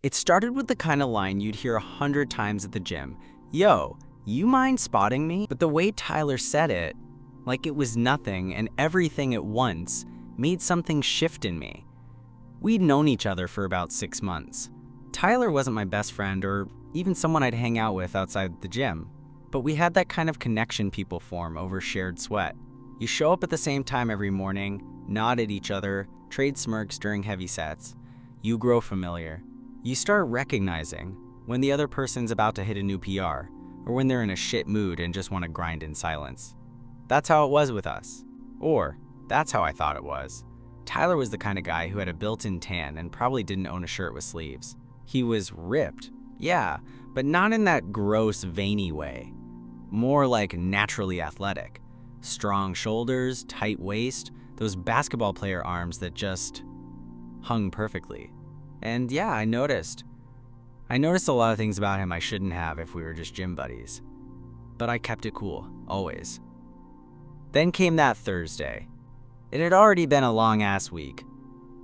It started with the kind of line you'd hear 100 times at the gym. Yo, you mind spotting me? But the way Tyler said it, like it was nothing and everything at once, made something shift in me. We'd known each other for about 6 months. Tyler wasn't my best friend or even someone I'd hang out with outside the gym, but we had that kind of connection people form over shared sweat. You show up at the same time every morning, nod at each other, trade smirks during heavy sets. You grow familiar. You start recognizing when the other person's about to hit a new PR, or when they're in a shit mood and just want to grind in silence. That's how it was with us. Or, that's how I thought it was. Tyler was the kind of guy who had a built-in tan and probably didn't own a shirt with sleeves. He was ripped, yeah, but not in that gross, veiny way. More like naturally athletic. Strong shoulders, tight waist, those basketball player arms that just hung perfectly. And yeah, I noticed a lot of things about him I shouldn't have if we were just gym buddies. But I kept it cool, always. Then came that Thursday. It had already been a long-ass week.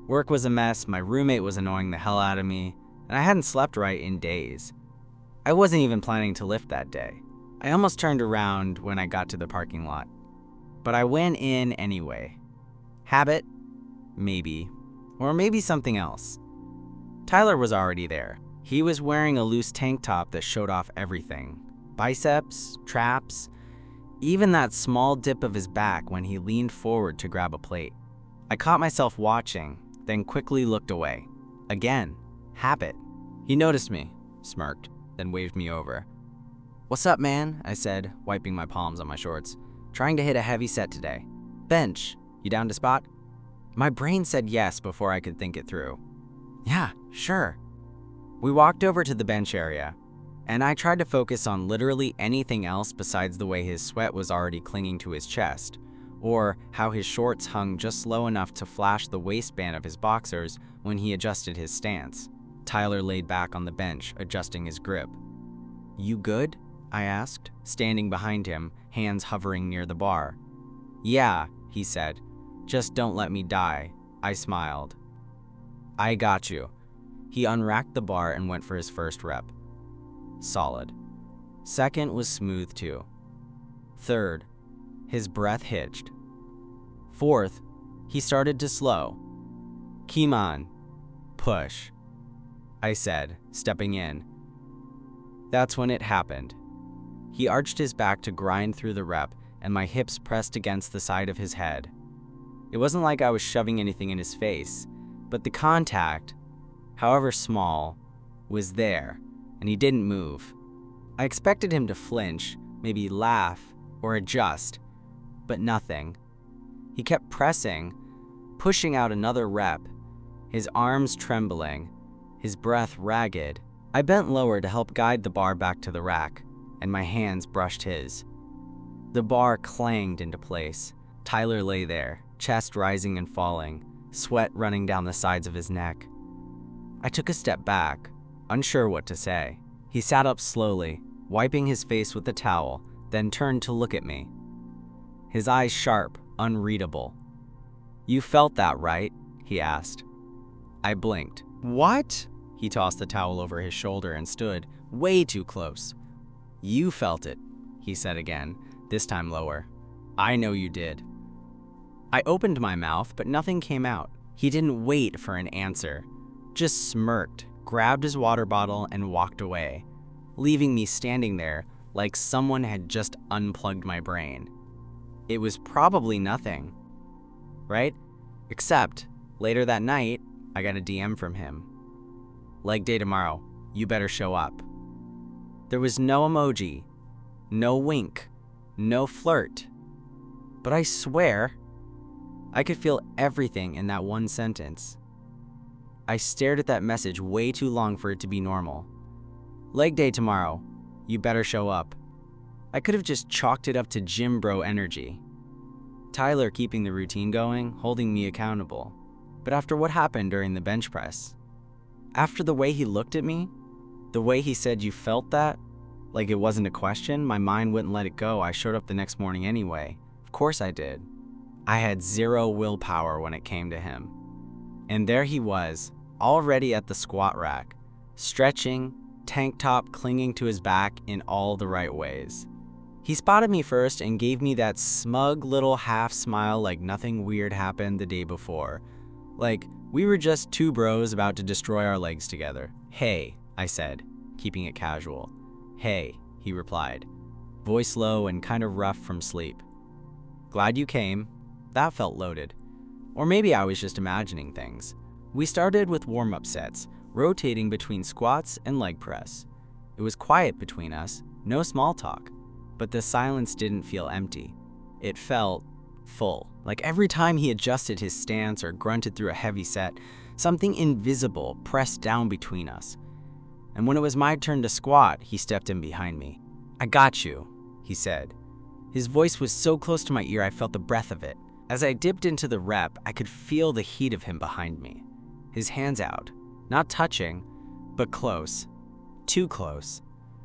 Work was a mess, my roommate was annoying the hell out of me, and I hadn't slept right in days. I wasn't even planning to lift that day. I almost turned around when I got to the parking lot. But I went in anyway. Habit? Maybe. Or maybe something else. Tyler was already there. He was wearing a loose tank top that showed off everything. Biceps, traps, even that small dip of his back when he leaned forward to grab a plate. I caught myself watching, then quickly looked away. Again, habit. He noticed me, smirked, then waved me over. "What's up, man?" I said, wiping my palms on my shorts. "Trying to hit a heavy set today. Bench, you down to spot?" My brain said yes before I could think it through. "Yeah, sure." We walked over to the bench area, and I tried to focus on literally anything else besides the way his sweat was already clinging to his chest, or how his shorts hung just low enough to flash the waistband of his boxers when he adjusted his stance. Tyler laid back on the bench, adjusting his grip. "You good?" I asked, standing behind him, hands hovering near the bar. "Yeah," he said. "Just don't let me die." I smiled. "I got you." He unracked the bar and went for his first rep. Solid. Second was smooth too. Third, his breath hitched. Fourth, he started to slow. "Keep on. Push," I said, stepping in. That's when it happened. He arched his back to grind through the rep, and my hips pressed against the side of his head. It wasn't like I was shoving anything in his face, but the contact, however small, was there, and he didn't move. I expected him to flinch, maybe laugh, or adjust, but nothing. He kept pressing, pushing out another rep, his arms trembling, his breath ragged. I bent lower to help guide the bar back to the rack, and my hands brushed his. The bar clanged into place. Tyler lay there, chest rising and falling, sweat running down the sides of his neck. I took a step back, unsure what to say. He sat up slowly, wiping his face with a towel, then turned to look at me. His eyes sharp, unreadable. "You felt that, right?" he asked. I blinked. "What?" He tossed the towel over his shoulder and stood, way too close. "You felt it," he said again, this time lower. "I know you did." I opened my mouth, but nothing came out. He didn't wait for an answer, just smirked, grabbed his water bottle, and walked away, leaving me standing there like someone had just unplugged my brain. It was probably nothing, right? Except, later that night, I got a DM from him. "Leg day tomorrow, you better show up." There was no emoji, no wink, no flirt. But I swear, I could feel everything in that one sentence. I stared at that message way too long for it to be normal. "Leg day tomorrow, you better show up." I could have just chalked it up to gym bro energy. Tyler keeping the routine going, holding me accountable. But after what happened during the bench press, after the way he looked at me, the way he said "you felt that," like it wasn't a question, my mind wouldn't let it go. I showed up the next morning anyway. Of course I did. I had zero willpower when it came to him. And there he was, already at the squat rack, stretching, tank top clinging to his back in all the right ways. He spotted me first and gave me that smug little half smile like nothing weird happened the day before. Like we were just two bros about to destroy our legs together. "Hey," I said, keeping it casual. "Hey," he replied, voice low and kind of rough from sleep. "Glad you came." That felt loaded. Or maybe I was just imagining things. We started with warm-up sets, rotating between squats and leg press. It was quiet between us, no small talk. But the silence didn't feel empty. It felt full. Like every time he adjusted his stance or grunted through a heavy set, something invisible pressed down between us. And when it was my turn to squat, he stepped in behind me. "I got you," he said. His voice was so close to my ear I felt the breath of it. As I dipped into the rep, I could feel the heat of him behind me. His hands out, not touching, but close. Too close.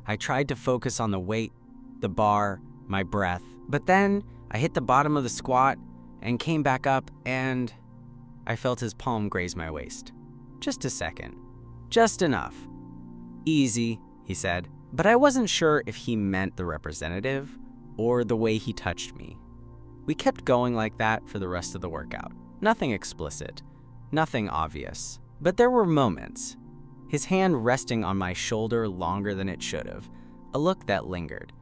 I tried to focus on the weight, the bar, my breath. But then I hit the bottom of the squat and came back up and I felt his palm graze my waist. Just a second. Just enough. "Easy," he said. But I wasn't sure if he meant the representative or the way he touched me. We kept going like that for the rest of the workout. Nothing explicit, nothing obvious. But there were moments. His hand resting on my shoulder longer than it should have. A look that lingered.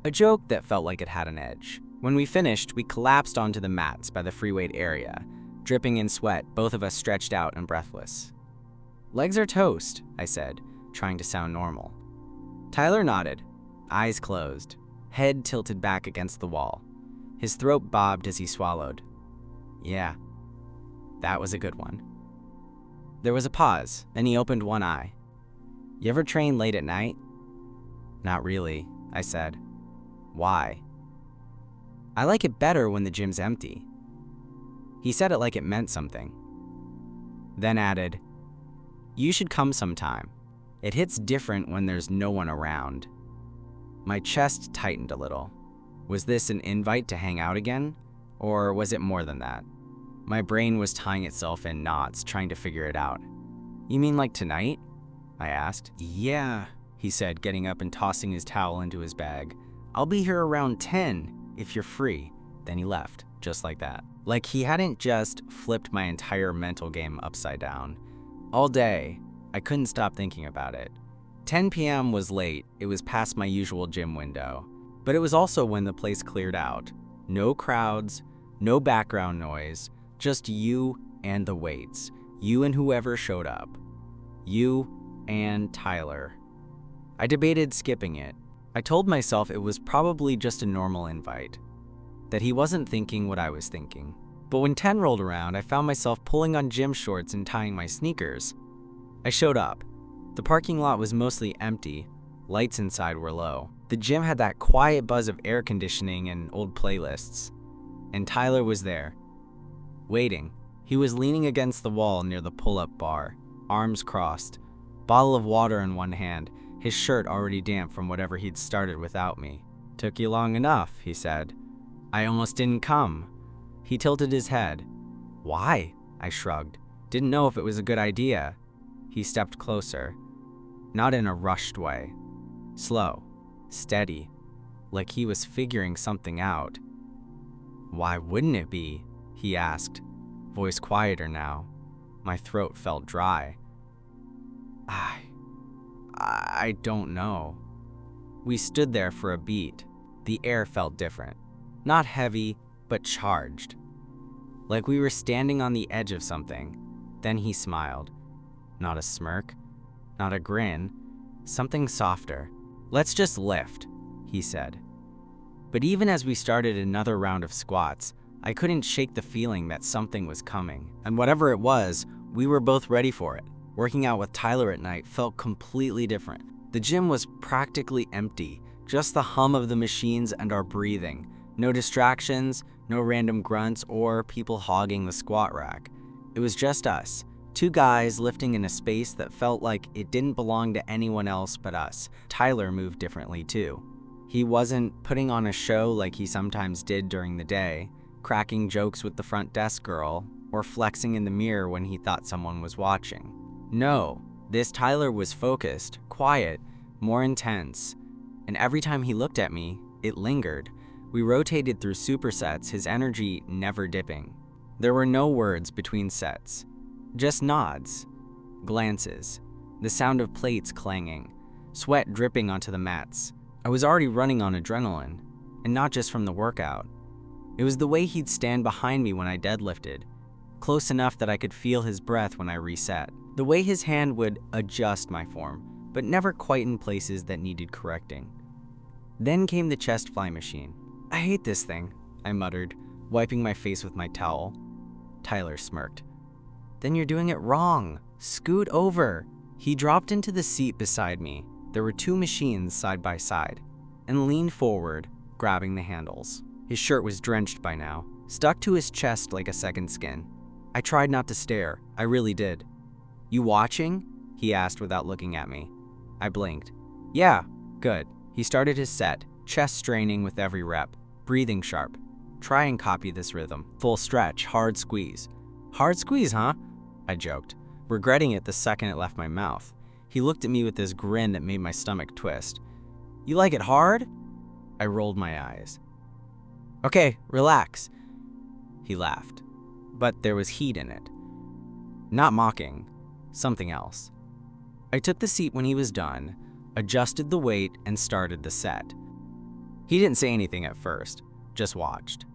A joke that felt like it had an edge. When we finished, we collapsed onto the mats by the free weight area, dripping in sweat, both of us stretched out and breathless. "Legs are toast," I said, trying to sound normal. Tyler nodded, eyes closed, head tilted back against the wall. His throat bobbed as he swallowed. "Yeah, that was a good one." There was a pause, then he opened one eye. "You ever train late at night?" "Not really," I said. "Why?" "I like it better when the gym's empty." He said it like it meant something. Then added, "You should come sometime. It hits different when there's no one around." My chest tightened a little. Was this an invite to hang out again? Or was it more than that? My brain was tying itself in knots, trying to figure it out. "You mean like tonight?" I asked. "Yeah," he said, getting up and tossing his towel into his bag. "I'll be here around 10 if you're free." Then he left, just like that. Like he hadn't just flipped my entire mental game upside down. All day, I couldn't stop thinking about it. 10 p.m. was late. It was past my usual gym window. But it was also when the place cleared out. No crowds, no background noise, just you and the weights. You and whoever showed up. You and Tyler. I debated skipping it. I told myself it was probably just a normal invite, that he wasn't thinking what I was thinking. But when 10 rolled around, I found myself pulling on gym shorts and tying my sneakers. I showed up. The parking lot was mostly empty. Lights inside were low. The gym had that quiet buzz of air conditioning and old playlists. And Tyler was there, waiting. He was leaning against the wall near the pull-up bar, arms crossed, bottle of water in one hand, his shirt already damp from whatever he'd started without me. "Took you long enough," he said. "I almost didn't come." He tilted his head. "Why?" I shrugged. Didn't know if it was a good idea. He stepped closer. Not in a rushed way. Slow, steady, like he was figuring something out. "Why wouldn't it be?" he asked, voice quieter now. My throat felt dry. I don't know." We stood there for a beat. The air felt different. Not heavy, but charged. Like we were standing on the edge of something. Then he smiled. Not a smirk, not a grin, something softer. "Let's just lift," he said. But even as we started another round of squats, I couldn't shake the feeling that something was coming. And whatever it was, we were both ready for it. Working out with Tyler at night felt completely different. The gym was practically empty, just the hum of the machines and our breathing. No distractions, no random grunts or people hogging the squat rack. It was just us, two guys lifting in a space that felt like it didn't belong to anyone else but us. Tyler moved differently too. He wasn't putting on a show like he sometimes did during the day, cracking jokes with the front desk girl, or flexing in the mirror when he thought someone was watching. No, This Tyler was focused, quiet, more intense, and every time he looked at me, it lingered. We rotated through supersets, his energy never dipping. There were no words between sets, just nods, glances, the sound of plates clanging, sweat dripping onto the mats. I was already running on adrenaline, and not just from the workout. It was the way he'd stand behind me when I deadlifted, close enough that I could feel his breath when I reset. The way his hand would adjust my form, but never quite in places that needed correcting. Then came the chest fly machine. "I hate this thing," I muttered, wiping my face with my towel. Tyler smirked. "Then you're doing it wrong. Scoot over." He dropped into the seat beside me. There were two machines side by side, and leaned forward, grabbing the handles. His shirt was drenched by now, stuck to his chest like a second skin. I tried not to stare. I really did. "You watching?" he asked without looking at me. I blinked. "Yeah, good." He started his set, chest straining with every rep, breathing sharp. "Try and copy this rhythm. Full stretch, hard squeeze." "Hard squeeze, huh?" I joked, regretting it the second it left my mouth. He looked at me with this grin that made my stomach twist. "You like it hard?" I rolled my eyes. "Okay, relax." He laughed, but there was heat in it. Not mocking, something else. I took the seat when he was done, adjusted the weight, and started the set. He didn't say anything at first, just watched.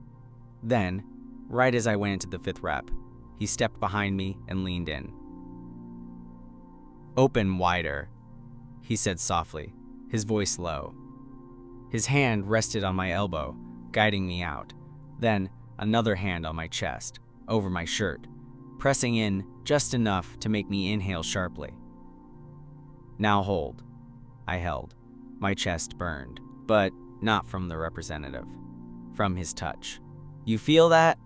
Then, right as I went into the 5th rep, he stepped behind me and leaned in. "Open wider," he said softly, his voice low. His hand rested on my elbow, guiding me out. Then, another hand on my chest, over my shirt, pressing in just enough to make me inhale sharply. "Now hold." I held. My chest burned, but not from the representative, from his touch. "You feel that?"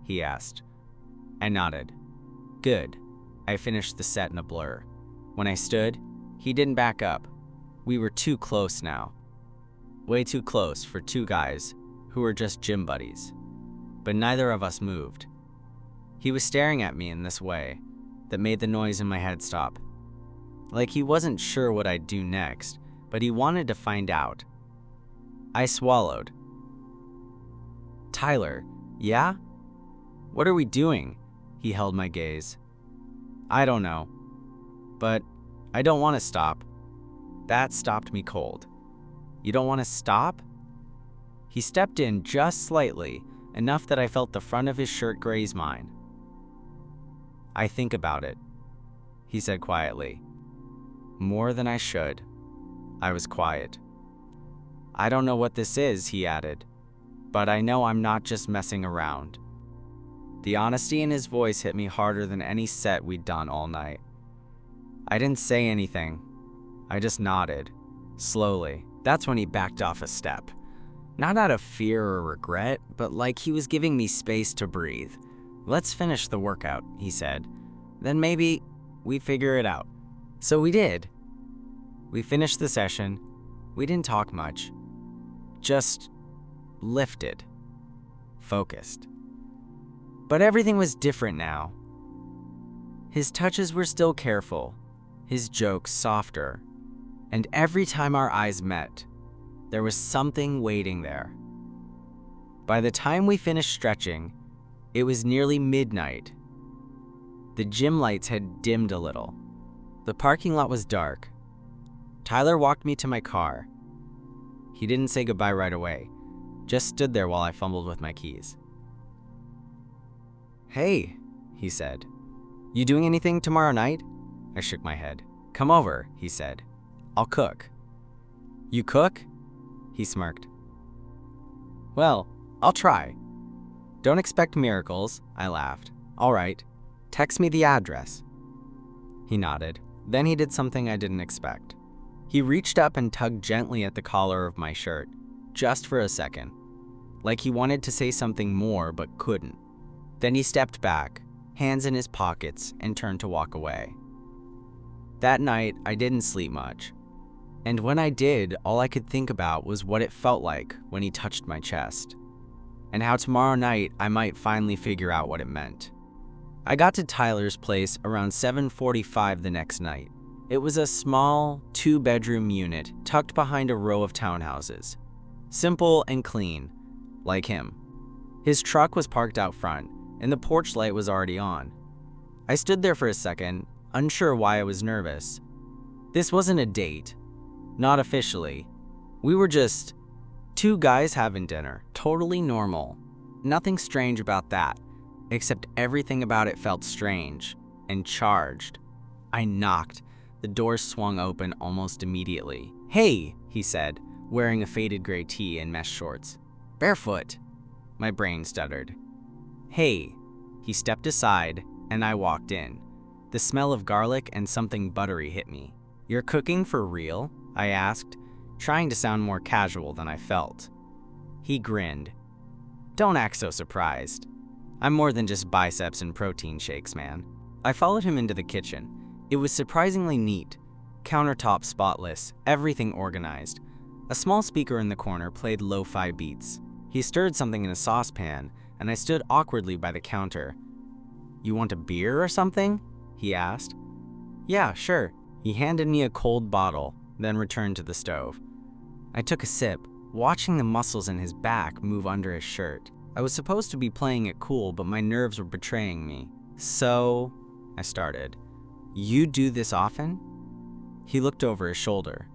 he asked. I nodded. "Good." I finished the set in a blur. When I stood, he didn't back up. We were too close now. Way too close for two guys who were just gym buddies. But neither of us moved. He was staring at me in this way that made the noise in my head stop. Like he wasn't sure what I'd do next, but he wanted to find out. I swallowed. "Tyler, yeah? What are we doing?" He held my gaze. "I don't know. But I don't want to stop." That stopped me cold. "You don't want to stop?" He stepped in just slightly, enough that I felt the front of his shirt graze mine. "I think about it," he said quietly. "More than I should." I was quiet. "I don't know what this is," he added, "but I know I'm not just messing around." The honesty in his voice hit me harder than any set we'd done all night. I didn't say anything. I just nodded, slowly. That's when he backed off a step. Not out of fear or regret, but like he was giving me space to breathe. "Let's finish the workout," he said. "Then maybe we figure it out." So we did. We finished the session. We didn't talk much. Just lifted. Focused. But everything was different now. His touches were still careful, his jokes softer, and every time our eyes met, there was something waiting there. By the time we finished stretching, it was nearly midnight. The gym lights had dimmed a little. The parking lot was dark. Tyler walked me to my car. He didn't say goodbye right away, just stood there while I fumbled with my keys. "Hey," he said. "You doing anything tomorrow night?" I shook my head. "Come over," he said. "I'll cook." "You cook?" He smirked. "Well, I'll try." "Don't expect miracles," I laughed. "All right, text me the address." He nodded. Then he did something I didn't expect. He reached up and tugged gently at the collar of my shirt, just for a second, like he wanted to say something more but couldn't. Then he stepped back, hands in his pockets, and turned to walk away. That night, I didn't sleep much. And when I did, all I could think about was what it felt like when he touched my chest, and how tomorrow night I might finally figure out what it meant. I got to Tyler's place around 7:45 the next night. It was a small, two-bedroom unit tucked behind a row of townhouses. Simple and clean, like him. His truck was parked out front, and the porch light was already on. I stood there for a second, unsure why I was nervous. This wasn't a date. Not officially. We were just two guys having dinner. Totally normal. Nothing strange about that, except everything about it felt strange and charged. I knocked. The door swung open almost immediately. "Hey," he said, wearing a faded gray tee and mesh shorts. "Barefoot." My brain stuttered. "Hey." He stepped aside, and I walked in. The smell of garlic and something buttery hit me. "You're cooking for real?" I asked, trying to sound more casual than I felt. He grinned. "Don't act so surprised. I'm more than just biceps and protein shakes, man." I followed him into the kitchen. It was surprisingly neat. Countertop spotless, everything organized. A small speaker in the corner played lo-fi beats. He stirred something in a saucepan, and I stood awkwardly by the counter. "You want a beer or something?" he asked. "Yeah, sure." He handed me a cold bottle, then returned to the stove. I took a sip, watching the muscles in his back move under his shirt. I was supposed to be playing it cool, but my nerves were betraying me. "So," I started, "you do this often?" He looked over his shoulder.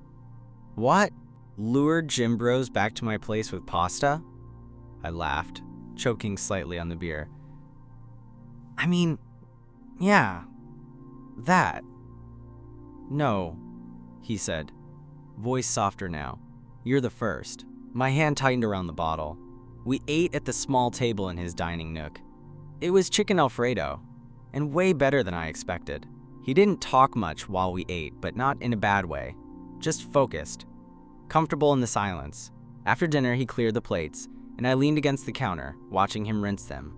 "What? Lured gym bros back to my place with pasta?" I laughed, choking slightly on the beer. "I mean, yeah, that." "No," he said, voice softer now. "You're the first." My hand tightened around the bottle. We ate at the small table in his dining nook. It was chicken Alfredo, and way better than I expected. He didn't talk much while we ate, but not in a bad way. Just focused, comfortable in the silence. After dinner, he cleared the plates, and I leaned against the counter, watching him rinse them.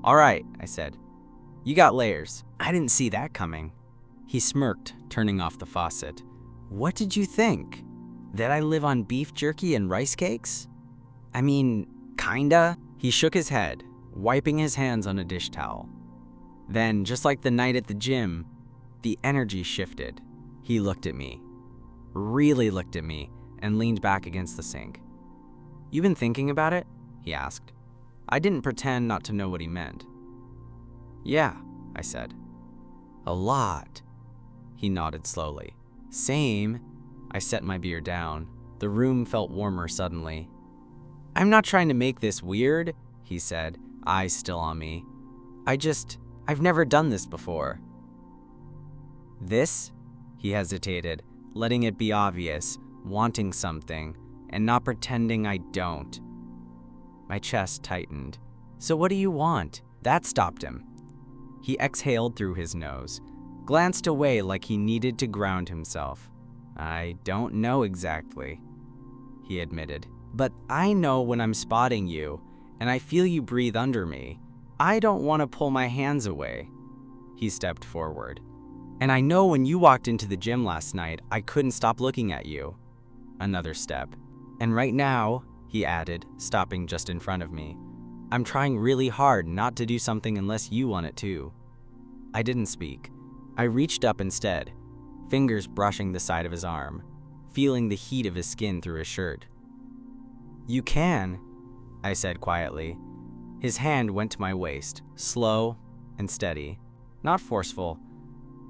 "All right," I said. "You got layers." I didn't see that coming. He smirked, turning off the faucet. "What did you think? That I live on beef jerky and rice cakes?" "I mean, kinda." He shook his head, wiping his hands on a dish towel. Then, just like the night at the gym, the energy shifted. He looked at me, really looked at me, and leaned back against the sink. "You been thinking about it?" he asked. I didn't pretend not to know what he meant. "Yeah," I said. "A lot." He nodded slowly. "Same." I set my beer down. The room felt warmer suddenly. "I'm not trying to make this weird," he said, eyes still on me. I've never done this before." "This?" He hesitated, letting it be obvious, wanting something, and not pretending I don't. My chest tightened. "So what do you want?" That stopped him. He exhaled through his nose, glanced away like he needed to ground himself. "I don't know exactly," he admitted. "But I know when I'm spotting you, and I feel you breathe under me. I don't want to pull my hands away." He stepped forward. "And I know when you walked into the gym last night, I couldn't stop looking at you." Another step. "And right now," he added, stopping just in front of me, "I'm trying really hard not to do something unless you want it too." I didn't speak. I reached up instead, fingers brushing the side of his arm, feeling the heat of his skin through his shirt. "You can," I said quietly. His hand went to my waist, slow and steady. Not forceful,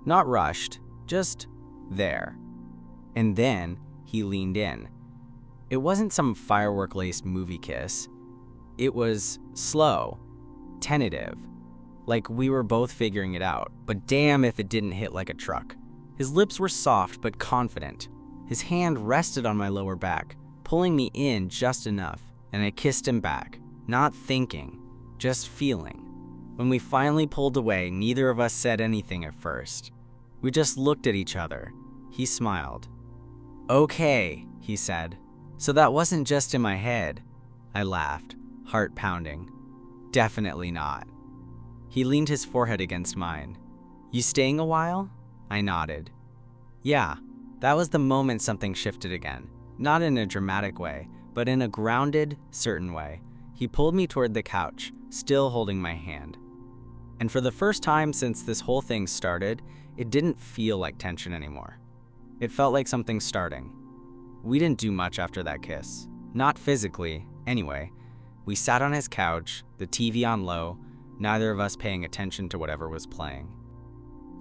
not rushed, just there. And then he leaned in. It wasn't some firework-laced movie kiss. It was slow, tentative, like we were both figuring it out. But damn if it didn't hit like a truck. His lips were soft but confident. His hand rested on my lower back, pulling me in just enough, and I kissed him back, not thinking, just feeling. When we finally pulled away, neither of us said anything at first. We just looked at each other. He smiled. "Okay," he said. "So that wasn't just in my head." I laughed, heart pounding. "Definitely not." He leaned his forehead against mine. "You staying a while?" I nodded. "Yeah." That was the moment something shifted again. Not in a dramatic way, but in a grounded, certain way. He pulled me toward the couch, still holding my hand. And for the first time since this whole thing started, it didn't feel like tension anymore. It felt like something starting. We didn't do much after that kiss. Not physically, anyway. We sat on his couch, the TV on low, neither of us paying attention to whatever was playing.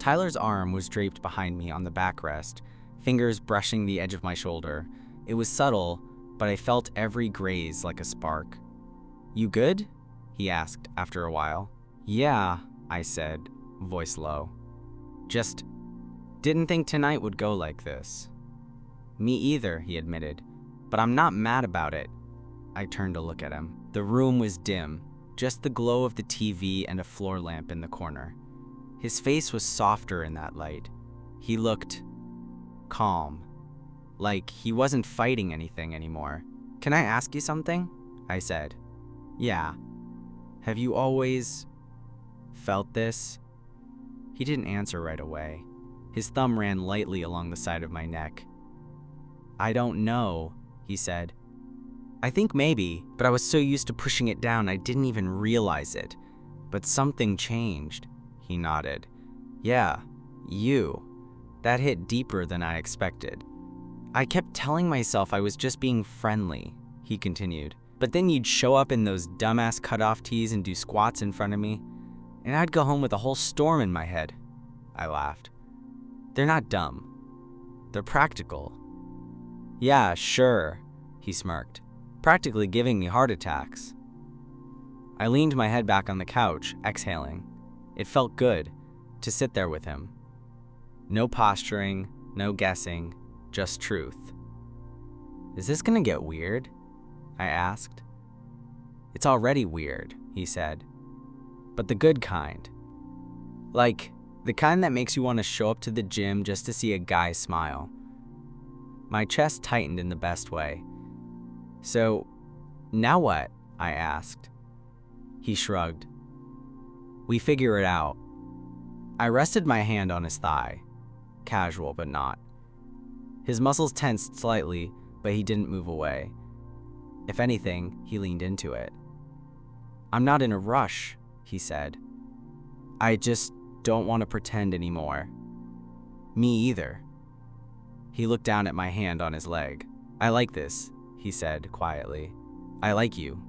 Tyler's arm was draped behind me on the backrest, fingers brushing the edge of my shoulder. It was subtle, but I felt every graze like a spark. "You good?" he asked after a while. "Yeah," I said, voice low. "Just didn't think tonight would go like this." "Me either," he admitted, "but I'm not mad about it." I turned to look at him. The room was dim, just the glow of the TV and a floor lamp in the corner. His face was softer in that light. He looked calm, like he wasn't fighting anything anymore. "Can I ask you something?" I said. "Yeah. Have you always felt this?" He didn't answer right away. His thumb ran lightly along the side of my neck. "I don't know," he said. "I think maybe, but I was so used to pushing it down I didn't even realize it. But something changed." He nodded. "Yeah, you. That hit deeper than I expected." "I kept telling myself I was just being friendly," he continued. "But then you'd show up in those dumbass cutoff tees and do squats in front of me, and I'd go home with a whole storm in my head." I laughed. "They're not dumb. They're practical." "Yeah, sure," he smirked, practically giving me heart attacks. I leaned my head back on the couch, exhaling. It felt good to sit there with him. No posturing, no guessing, just truth. "Is this gonna get weird?" I asked. "It's already weird," he said. "But the good kind. Like, the kind that makes you want to show up to the gym just to see a guy smile." My chest tightened in the best way. "So, now what?" I asked. He shrugged. "We figure it out." I rested my hand on his thigh. Casual, but not. His muscles tensed slightly, but he didn't move away. If anything, he leaned into it. "I'm not in a rush," he said. "I just don't want to pretend anymore." "Me either." He looked down at my hand on his leg. "I like this," he said quietly. "I like you."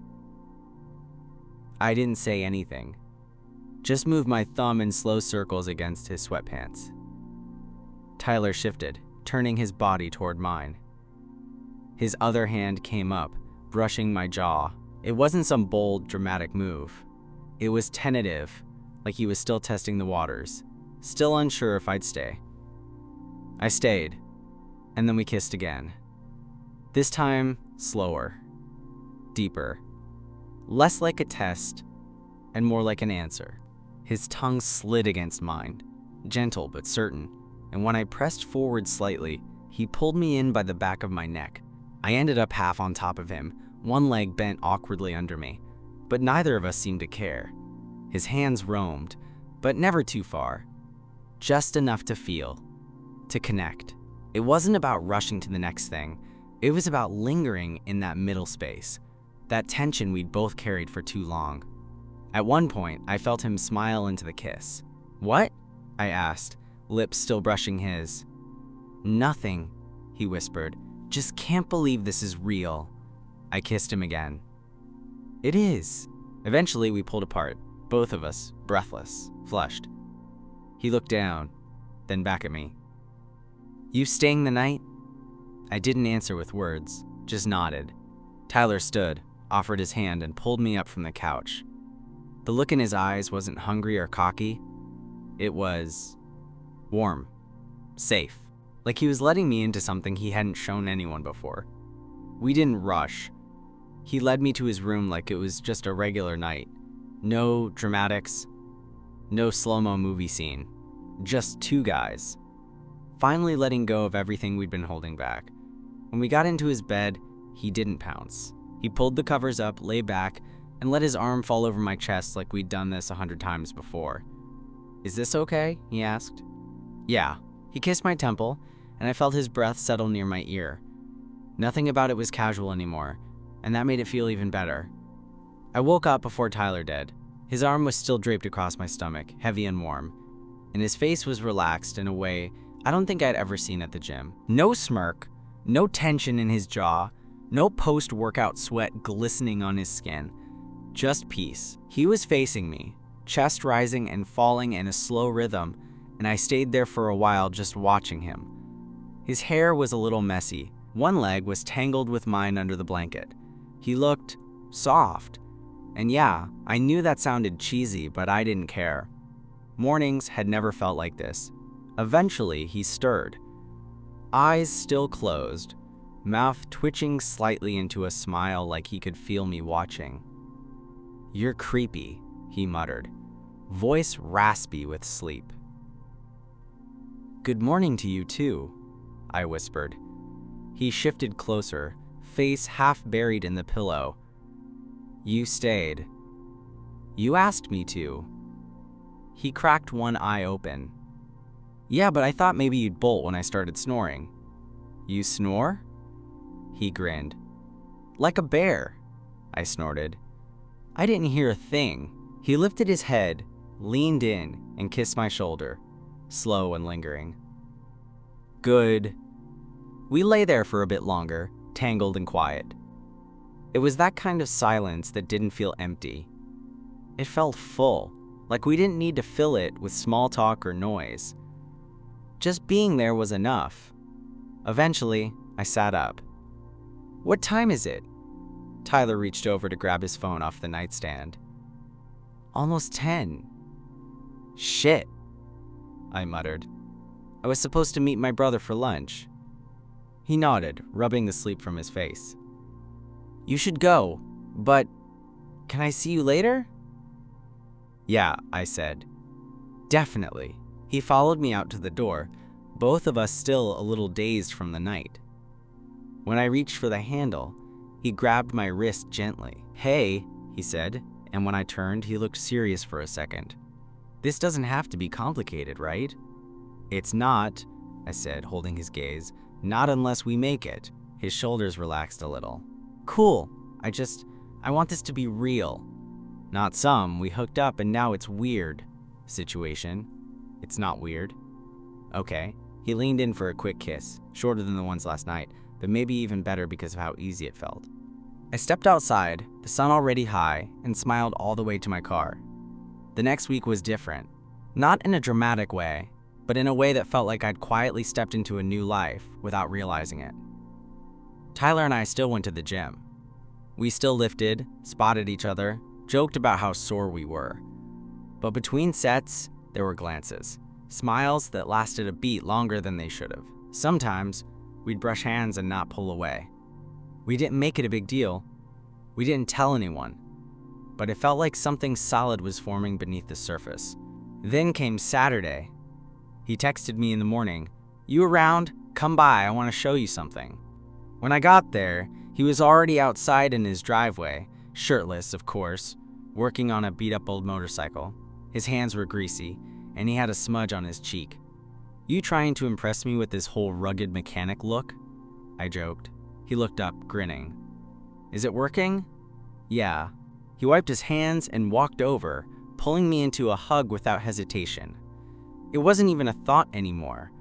I didn't say anything. Just moved my thumb in slow circles against his sweatpants. Tyler shifted, turning his body toward mine. His other hand came up, brushing my jaw. It wasn't some bold, dramatic move. It was tentative, like he was still testing the waters, still unsure if I'd stay. I stayed, and then we kissed again. This time, slower, deeper, less like a test, and more like an answer. His tongue slid against mine, gentle but certain, and when I pressed forward slightly, he pulled me in by the back of my neck. I ended up half on top of him, one leg bent awkwardly under me, but neither of us seemed to care. His hands roamed, but never too far. Just enough to feel, to connect. It wasn't about rushing to the next thing. It was about lingering in that middle space, that tension we'd both carried for too long. At one point, I felt him smile into the kiss. "What?" I asked, lips still brushing his. "Nothing," he whispered. "Just can't believe this is real." I kissed him again. "It is." Eventually, we pulled apart, both of us, breathless, flushed. He looked down, then back at me. "You staying the night?" I didn't answer with words, just nodded. Tyler stood, offered his hand, and pulled me up from the couch. The look in his eyes wasn't hungry or cocky. It was warm, safe, like he was letting me into something he hadn't shown anyone before. We didn't rush. He led me to his room like it was just a regular night. No dramatics, no slow-mo movie scene, just two guys, finally letting go of everything we'd been holding back. When we got into his bed, he didn't pounce. He pulled the covers up, lay back, and let his arm fall over my chest like we'd done this 100 times before. "Is this okay?" he asked. "Yeah." He kissed my temple, and I felt his breath settle near my ear. Nothing about it was casual anymore, and that made it feel even better. I woke up before Tyler did. His arm was still draped across my stomach, heavy and warm, and his face was relaxed in a way I don't think I'd ever seen at the gym. No smirk, no tension in his jaw, no post-workout sweat glistening on his skin. Just peace. He was facing me, chest rising and falling in a slow rhythm, and I stayed there for a while just watching him. His hair was a little messy. One leg was tangled with mine under the blanket. He looked soft. And yeah, I knew that sounded cheesy, but I didn't care. Mornings had never felt like this. Eventually, he stirred. Eyes still closed, mouth twitching slightly into a smile like he could feel me watching. "You're creepy," he muttered, voice raspy with sleep. "Good morning to you too," I whispered. He shifted closer, face half buried in the pillow. "You stayed. You asked me to." He cracked one eye open. "Yeah, but I thought maybe you'd bolt when I started snoring." "You snore?" He grinned. "Like a bear," I snorted. I didn't hear a thing. He lifted his head, leaned in, and kissed my shoulder, slow and lingering. "Good." We lay there for a bit longer, tangled and quiet. It was that kind of silence that didn't feel empty. It felt full, like we didn't need to fill it with small talk or noise. Just being there was enough. Eventually, I sat up. "What time is it?" Tyler reached over to grab his phone off the nightstand. "Almost 10. "Shit," I muttered. "I was supposed to meet my brother for lunch." He nodded, rubbing the sleep from his face. "You should go, but can I see you later?" "Yeah," I said. "Definitely." He followed me out to the door, both of us still a little dazed from the night. When I reached for the handle, he grabbed my wrist gently. "Hey," he said, and when I turned, he looked serious for a second. "This doesn't have to be complicated, right?" "It's not," I said, holding his gaze. "Not unless we make it." His shoulders relaxed a little. "Cool. I want this to be real. Not some, we hooked up and now it's weird situation. It's not weird." "Okay." He leaned in for a quick kiss, shorter than the ones last night, but maybe even better because of how easy it felt. I stepped outside, the sun already high, and smiled all the way to my car. The next week was different. Not in a dramatic way, but in a way that felt like I'd quietly stepped into a new life without realizing it. Tyler and I still went to the gym. We still lifted, spotted each other, joked about how sore we were. But between sets, there were glances, smiles that lasted a beat longer than they should have. Sometimes, we'd brush hands and not pull away. We didn't make it a big deal. We didn't tell anyone. But it felt like something solid was forming beneath the surface. Then came Saturday. He texted me in the morning, "You around? Come by, I want to show you something." When I got there, he was already outside in his driveway, shirtless, of course, working on a beat-up old motorcycle. His hands were greasy, and he had a smudge on his cheek. "You trying to impress me with this whole rugged mechanic look?" I joked. He looked up, grinning. "Is it working?" "Yeah." He wiped his hands and walked over, pulling me into a hug without hesitation. It wasn't even a thought anymore.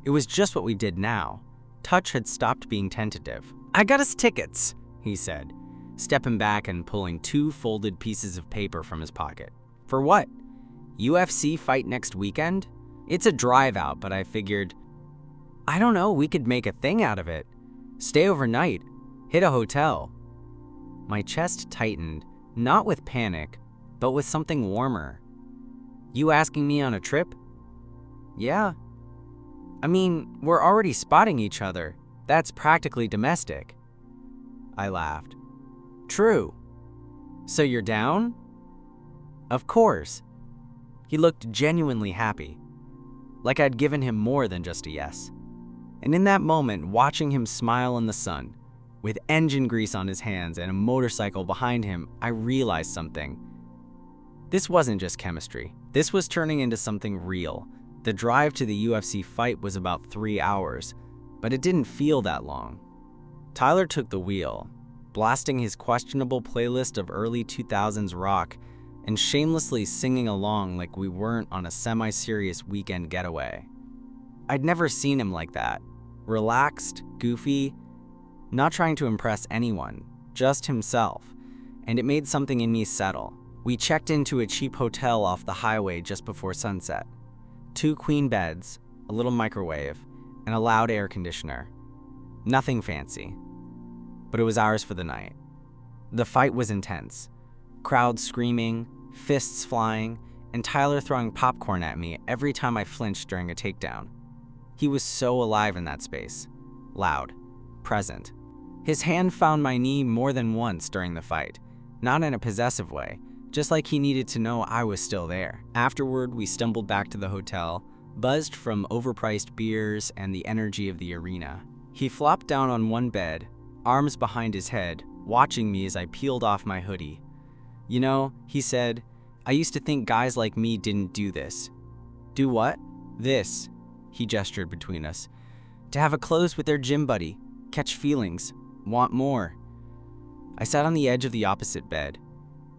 It was just what we did now. Touch had stopped being tentative. "I got us tickets," he said, stepping back and pulling 2 folded pieces of paper from his pocket. "For what? UFC fight next weekend? It's a drive out, but I figured, I don't know, we could make a thing out of it. Stay overnight, hit a hotel." My chest tightened, not with panic, but with something warmer. "You asking me on a trip?" "Yeah. I mean, we're already spotting each other. That's practically domestic." I laughed. "True. So you're down?" "Of course." He looked genuinely happy, like I'd given him more than just a yes. And in that moment, watching him smile in the sun, with engine grease on his hands and a motorcycle behind him, I realized something. This wasn't just chemistry. This was turning into something real. The drive to the UFC fight was about 3 hours, but it didn't feel that long. Tyler took the wheel, blasting his questionable playlist of early 2000s rock and shamelessly singing along like we weren't on a semi-serious weekend getaway. I'd never seen him like that. Relaxed, goofy, not trying to impress anyone, just himself. And it made something in me settle. We checked into a cheap hotel off the highway just before sunset. 2 queen beds, a little microwave, and a loud air conditioner. Nothing fancy. But it was ours for the night. The fight was intense. Crowds screaming, fists flying, and Tyler throwing popcorn at me every time I flinched during a takedown. He was so alive in that space. Loud. Present. His hand found my knee more than once during the fight. Not in a possessive way, just like he needed to know I was still there. Afterward, we stumbled back to the hotel, buzzed from overpriced beers and the energy of the arena. He flopped down on one bed, arms behind his head, watching me as I peeled off my hoodie. You know, he said, I used to think guys like me didn't do this. Do what? This, he gestured between us. To have a close with their gym buddy, catch feelings, want more. I sat on the edge of the opposite bed.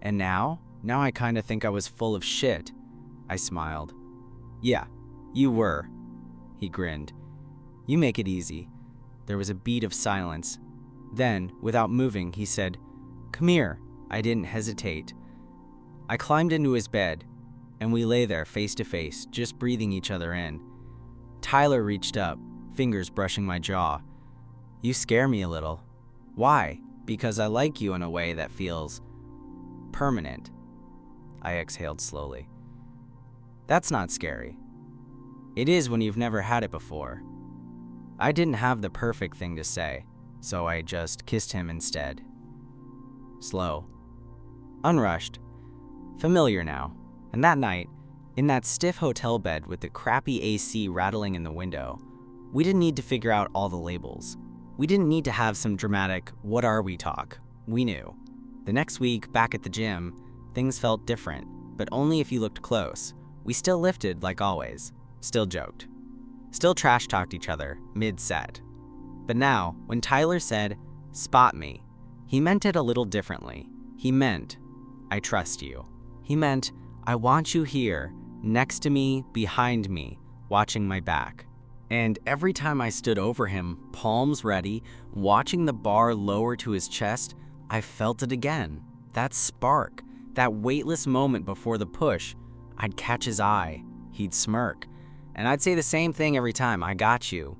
And now I kinda think I was full of shit. I smiled. Yeah, you were. He grinned. You make it easy. There was a beat of silence. Then, without moving, he said, Come here. I didn't hesitate. I climbed into his bed, and we lay there face to face, just breathing each other in. Tyler reached up, fingers brushing my jaw. You scare me a little. Why? Because I like you in a way that feels permanent. I exhaled slowly. That's not scary. It is when you've never had it before. I didn't have the perfect thing to say, so I just kissed him instead. Slow. Unrushed. Familiar now. And that night, in that stiff hotel bed with the crappy AC rattling in the window, we didn't need to figure out all the labels. We didn't need to have some dramatic, what are we talk. We knew. The next week, back at the gym, things felt different, but only if you looked close. We still lifted like always, still joked, still trash-talked each other mid-set. But now, when Tyler said, spot me, he meant it a little differently. He meant, I trust you. He meant, I want you here, next to me, behind me, watching my back. And every time I stood over him, palms ready, watching the bar lower to his chest, I felt it again. That spark, that weightless moment before the push. I'd catch his eye, he'd smirk, and I'd say the same thing every time, I got you.